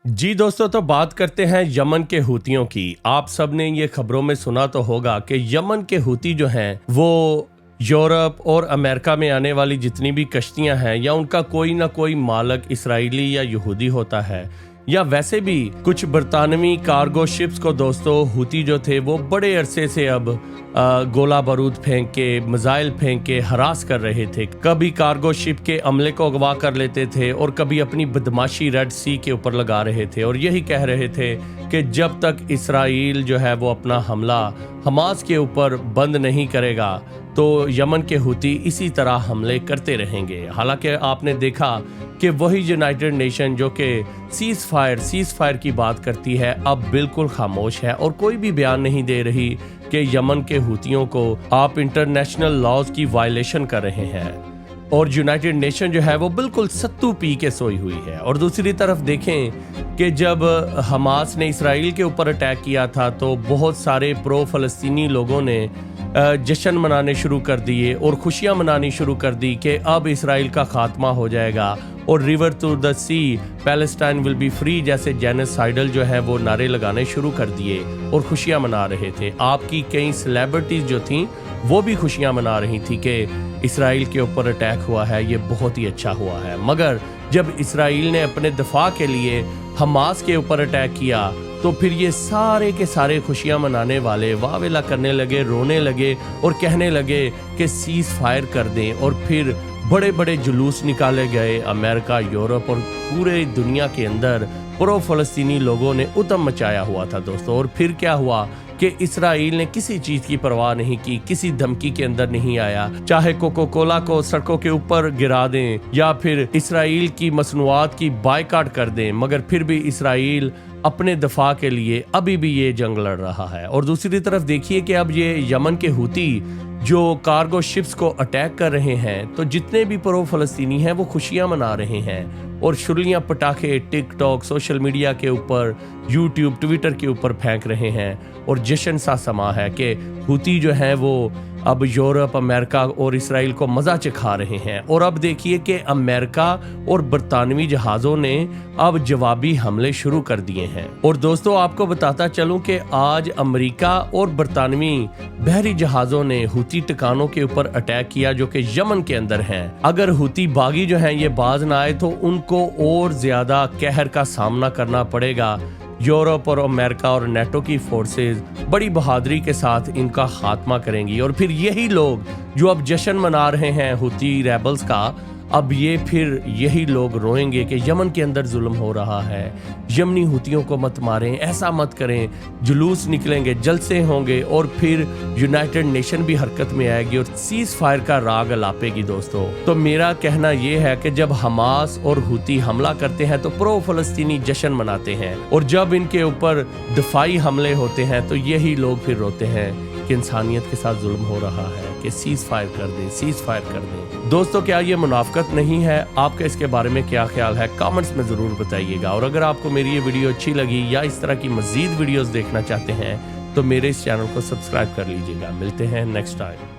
जी दोस्तों, तो बात करते हैं यमन के हूतियों की। आप सब ने ये खबरों में सुना तो होगा कि यमन के हूती जो हैं वो यूरोप और अमेरिका में आने वाली जितनी भी कश्तियां हैं या उनका कोई ना कोई मालक इसराइली या यहूदी होता है, या वैसे भी कुछ बरतानवी कार्गो शिप्स को दोस्तों हूती जो थे वो बड़े अरसे से अब गोला बारूद फेंक के, मिसाइल फेंक के हरास कर रहे थे। कभी कार्गो शिप के अमले को अगवा कर लेते थे और कभी अपनी बदमाशी रेड सी के ऊपर लगा रहे थे और यही कह रहे थे कि जब तक इसराइल जो है वो अपना हमला हमास के ऊपर बंद नहीं करेगा तो यमन के हूती इसी तरह हमले करते रहेंगे। हालांकि आपने देखा कि वही यूनाइटेड नेशन जो कि सीज फायर की बात करती है अब बिल्कुल खामोश है और कोई भी बयान नहीं दे रही कि यमन के हूतियों को आप इंटरनेशनल लॉज की वायलेशन कर रहे हैं, और यूनाइटेड नेशन जो है वो बिल्कुल सत्तू पी के सोई हुई है। और दूसरी तरफ देखें कि जब हमास ने इसराइल के ऊपर अटैक किया था तो बहुत सारे प्रो फलस्तीनी लोगों ने जश्न मनाने शुरू कर दिए और खुशियां मनानी शुरू कर दी कि अब इसराइल का खात्मा हो जाएगा और river to the sea Palestine will be free जैसे जेनोसाइडल जो है वो नारे लगाने शुरू कर दिए और खुशियां मना रहे थे। आपकी कई सेलिब्रिटीज जो थीं वो भी खुशियां मना रही थी कि इसराइल के ऊपर अटैक हुआ है, ये बहुत ही अच्छा हुआ है। मगर जब इसराइल ने अपने दफा के लिए हमास के ऊपर अटैक किया तो फिर ये सारे के सारे खुशियां मनाने वाले वावेला करने लगे, रोने लगे और कहने लगे कि सीज फायर कर दें। और फिर बड़े बड़े जुलूस निकाले गए। अमेरिका, यूरोप और पूरे दुनिया के अंदर प्रो फलस्तीनी लोगों ने उतम मचाया हुआ था दोस्तों। और फिर क्या हुआ कि इसराइल ने किसी चीज की परवाह नहीं की, किसी धमकी के अंदर नहीं आया। चाहे कोको कोला को सड़कों के ऊपर गिरा दें या फिर इसराइल की मसनूआत की बायकाट कर दें, मगर फिर भी इसराइल अपने दफा के लिए अभी भी ये जंग लड़ रहा है। और दूसरी तरफ देखिए कि अब ये यमन के हूती जो कार्गो शिप्स को अटैक कर रहे हैं तो जितने भी प्रो फलस्तीनी हैं वो खुशियां मना रहे हैं और शुरलियां पटाखे टिकटॉक, सोशल मीडिया के ऊपर, यूट्यूब, ट्विटर के ऊपर फेंक रहे हैं और जश्न सा समा है कि हूती जो है वो अब यूरोप, अमेरिका और इसराइल को मजा चखा रहे हैं। और अब देखिए कि अमेरिका और बरतानवी जहाज़ों ने अब जवाबी हमले शुरू कर दिए हैं। और दोस्तों आपको बताता चलूं कि आज अमेरिका और बरतानवी बहरी जहाज़ों ने हूती ठिकानों के ऊपर अटैक किया जो कि यमन के अंदर हैं। अगर हूती बागी जो हैं ये बाज ना आए तो उनको और ज्यादा कहर का सामना करना पड़ेगा। यूरोप और अमेरिका और नेटो की फोर्सेस बड़ी बहादुरी के साथ इनका खात्मा करेंगी। और फिर यही लोग जो अब जश्न मना रहे हैं हूती रेबल्स का, अब ये फिर यही लोग रोएंगे कि यमन के अंदर जुल्म हो रहा है, यमनी हूतियों को मत मारें, ऐसा मत करें। जुलूस निकलेंगे, जलसे होंगे और फिर यूनाइटेड नेशन भी हरकत में आएगी और सीज फायर का राग अलापेगी दोस्तों। तो मेरा कहना ये है कि जब हमास और हूती हमला करते हैं तो प्रो फलस्तीनी जश्न मनाते हैं और जब इनके ऊपर दफाई हमले होते हैं तो यही लोग फिर रोते हैं कि इंसानियत के साथ जुल्म हो रहा है, कि सीज फायर कर दें, सीज फायर कर दें। दोस्तों क्या ये मुनाफकत नहीं है? आपका इसके बारे में क्या ख्याल है? कमेंट्स में जरूर बताइएगा। और अगर आपको मेरी ये वीडियो अच्छी लगी या इस तरह की मजीद वीडियोस देखना चाहते हैं तो मेरे इस चैनल को सब्सक्राइब कर लीजिएगा। मिलते हैं नेक्स्ट टाइम।